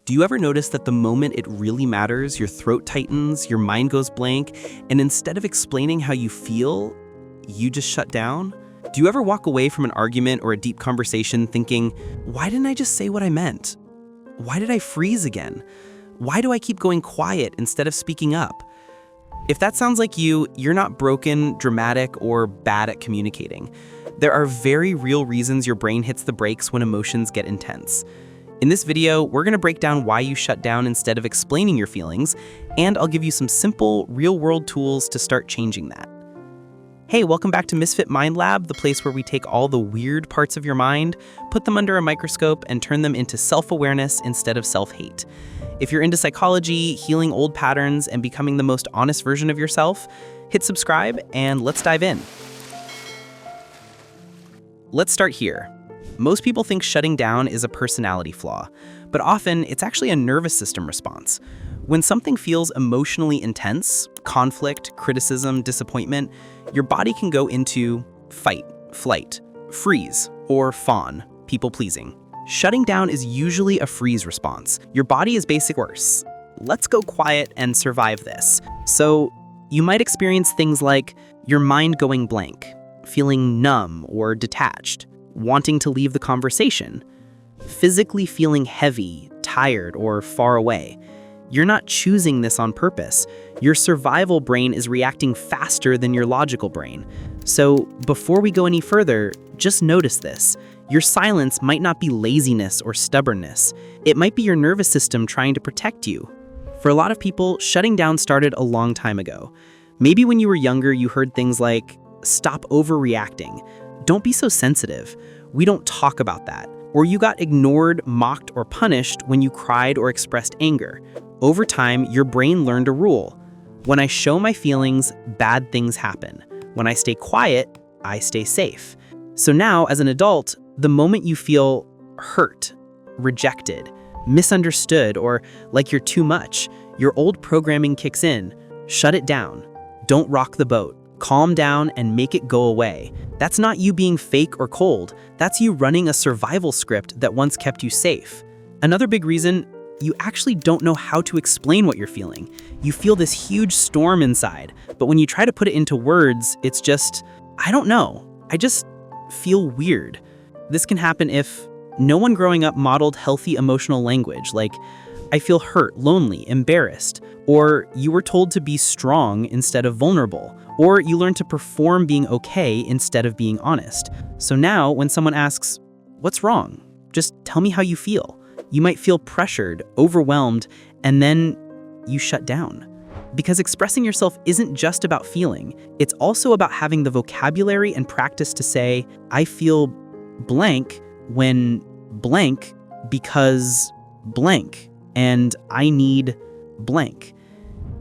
Do you ever notice that the moment it really matters, your throat tightens, your mind goes blank, and instead of explaining how you feel, you just shut down? Do you ever walk away from an argument or a deep conversation thinking, why didn't I just say what I meant? Why did I freeze again? Why do I keep going quiet instead of speaking up? If that sounds like you, you're not broken, dramatic, or bad at communicating. There are very real reasons your brain hits the brakes when emotions get intense. In this video, we're going to break down why you shut down instead of explaining your feelings, and I'll give you some simple, real-world tools to start changing that. Hey, welcome back to Misfit Mindlab, the place where we take all the weird parts of your mind, put them under a microscope, and turn them into self-awareness instead of self-hate. If you're into psychology, healing old patterns, and becoming the most honest version of yourself, hit subscribe and let's dive in. Let's start here. Most people think shutting down is a personality flaw, but often it's actually a nervous system response. When something feels emotionally intense, conflict, criticism, disappointment, your body can go into fight, flight, freeze, or fawn, people-pleasing. Shutting down is usually a freeze response. Your body is basically worse. Let's go quiet and survive this. So you might experience things like your mind going blank, feeling numb or detached, wanting to leave the conversation, physically feeling heavy, tired, or far away. You're not choosing this on purpose. Your survival brain is reacting faster than your logical brain. So before we go any further, just notice this. Your silence might not be laziness or stubbornness. It might be your nervous system trying to protect you. For a lot of people, shutting down started a long time ago. Maybe when you were younger, you heard things like, "Stop overreacting. Don't be so sensitive. We don't talk about that." Or you got ignored, mocked, or punished when you cried or expressed anger. Over time, your brain learned a rule. When I show my feelings, bad things happen. When I stay quiet, I stay safe. So now, as an adult, the moment you feel hurt, rejected, misunderstood, or like you're too much, your old programming kicks in. Shut it down. Don't rock the boat. Calm down and make it go away. That's not you being fake or cold. That's you running a survival script that once kept you safe. Another big reason, you actually don't know how to explain what you're feeling. You feel this huge storm inside, but when you try to put it into words, it's just, I don't know. I just feel weird. This can happen if no one growing up modeled healthy emotional language, like, I feel hurt, lonely, embarrassed, or you were told to be strong instead of vulnerable, or you learned to perform being okay instead of being honest. So now when someone asks, "What's wrong?" just tell me how you feel. You might feel pressured, overwhelmed, and then you shut down. Because expressing yourself isn't just about feeling, it's also about having the vocabulary and practice to say, I feel blank when blank because blank, and I need blank.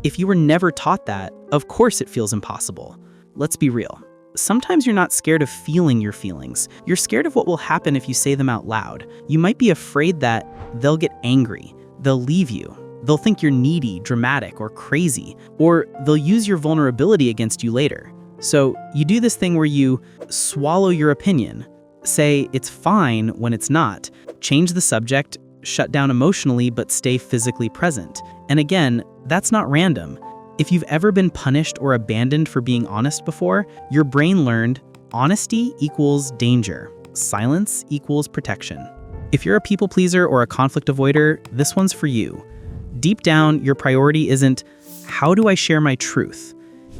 If you were never taught that, of course it feels impossible. Let's be real. Sometimes you're not scared of feeling your feelings. You're scared of what will happen if you say them out loud. You might be afraid that they'll get angry, they'll leave you, they'll think you're needy, dramatic, or crazy, or they'll use your vulnerability against you later. So you do this thing where you swallow your opinion, say it's fine when it's not, change the subject, shut down emotionally but stay physically present. And again, that's not random. If you've ever been punished or abandoned for being honest before, your brain learned honesty equals danger, silence equals protection. If you're a people pleaser or a conflict avoider, this one's for you. Deep down, your priority isn't, how do I share my truth?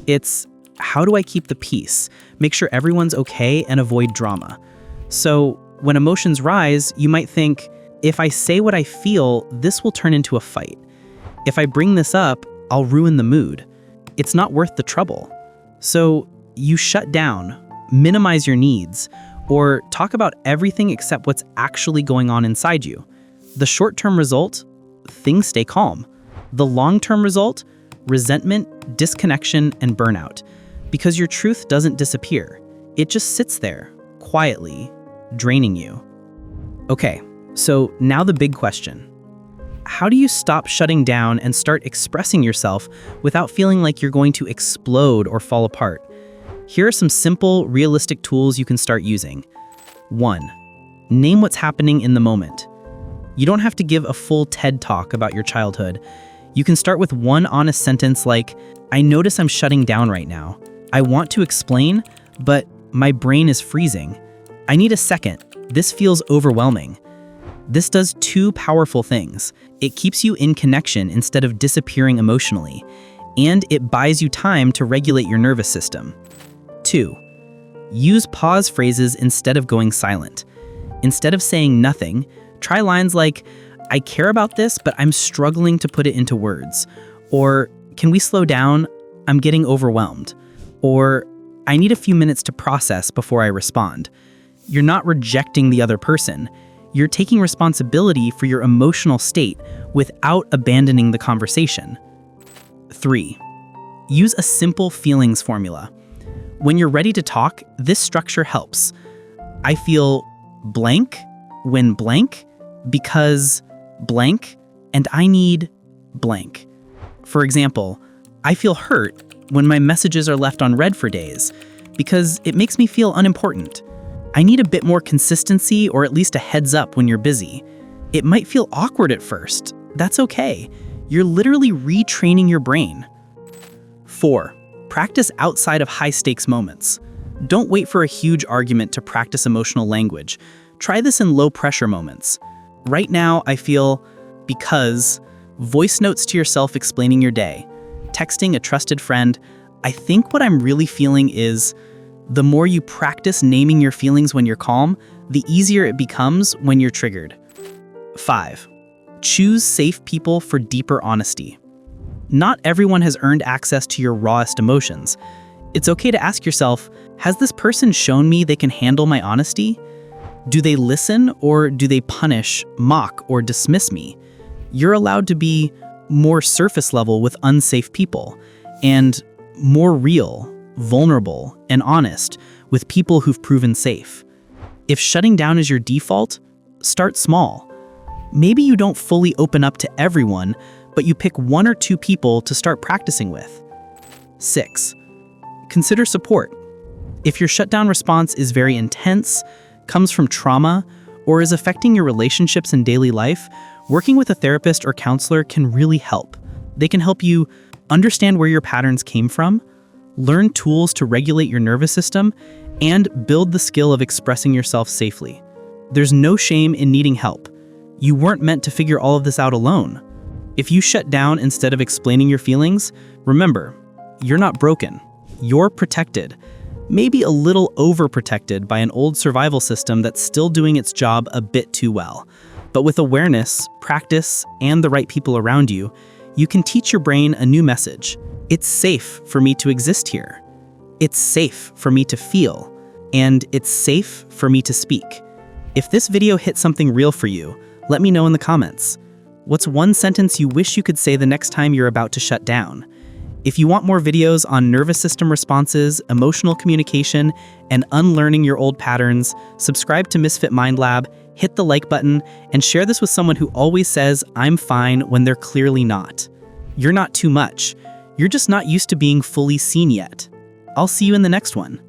It's, how do I keep the peace, make sure everyone's okay, and avoid drama? So when emotions rise, you might think, if I say what I feel, this will turn into a fight. If I bring this up, I'll ruin the mood. It's not worth the trouble. So you shut down, minimize your needs, or talk about everything except what's actually going on inside you. The short-term result, things stay calm. The long-term result, resentment, disconnection, and burnout. Because your truth doesn't disappear. It just sits there, quietly, draining you. Okay, so now the big question. How do you stop shutting down and start expressing yourself without feeling like you're going to explode or fall apart? Here are some simple, realistic tools you can start using. 1. Name what's happening in the moment. You don't have to give a full TED talk about your childhood. You can start with one honest sentence like, I notice I'm shutting down right now. I want to explain, but my brain is freezing. I need a second. This feels overwhelming. This does two powerful things. It keeps you in connection instead of disappearing emotionally, and it buys you time to regulate your nervous system. 2. Use pause phrases instead of going silent. Instead of saying nothing, try lines like, I care about this, but I'm struggling to put it into words. Or, can we slow down? I'm getting overwhelmed. Or, I need a few minutes to process before I respond. You're not rejecting the other person. You're taking responsibility for your emotional state without abandoning the conversation. 3. Use a simple feelings formula. When you're ready to talk, this structure helps. I feel blank when blank because blank and I need blank. For example, I feel hurt when my messages are left on read for days because it makes me feel unimportant. I need a bit more consistency or at least a heads up when you're busy. It might feel awkward at first. That's okay. You're literally retraining your brain. 4. Practice outside of high-stakes moments. Don't wait for a huge argument to practice emotional language. Try this in low-pressure moments. Right now, I feel because voice notes to yourself explaining your day, texting a trusted friend. I think what I'm really feeling is the more you practice naming your feelings when you're calm, the easier it becomes when you're triggered. 5. Choose safe people for deeper honesty. Not everyone has earned access to your rawest emotions. It's okay to ask yourself, has this person shown me they can handle my honesty? Do they listen or do they punish, mock, or dismiss me? You're allowed to be more surface level with unsafe people and more real, vulnerable, and honest with people who've proven safe. If shutting down is your default, start small. Maybe you don't fully open up to everyone, but you pick 1 or 2 people to start practicing with. 6. Consider support. If your shutdown response is very intense, comes from trauma, or is affecting your relationships in daily life, working with a therapist or counselor can really help. They can help you understand where your patterns came from, learn tools to regulate your nervous system, and build the skill of expressing yourself safely. There's no shame in needing help. You weren't meant to figure all of this out alone. If you shut down instead of explaining your feelings, remember, you're not broken. You're protected. Maybe a little overprotected by an old survival system that's still doing its job a bit too well. But with awareness, practice, and the right people around you, you can teach your brain a new message. It's safe for me to exist here. It's safe for me to feel. And it's safe for me to speak. If this video hit something real for you, let me know in the comments. What's one sentence you wish you could say the next time you're about to shut down? If you want more videos on nervous system responses, emotional communication, and unlearning your old patterns, subscribe to Misfit Mindlab, hit the like button, and share this with someone who always says, I'm fine when they're clearly not. You're not too much. You're just not used to being fully seen yet. I'll see you in the next one.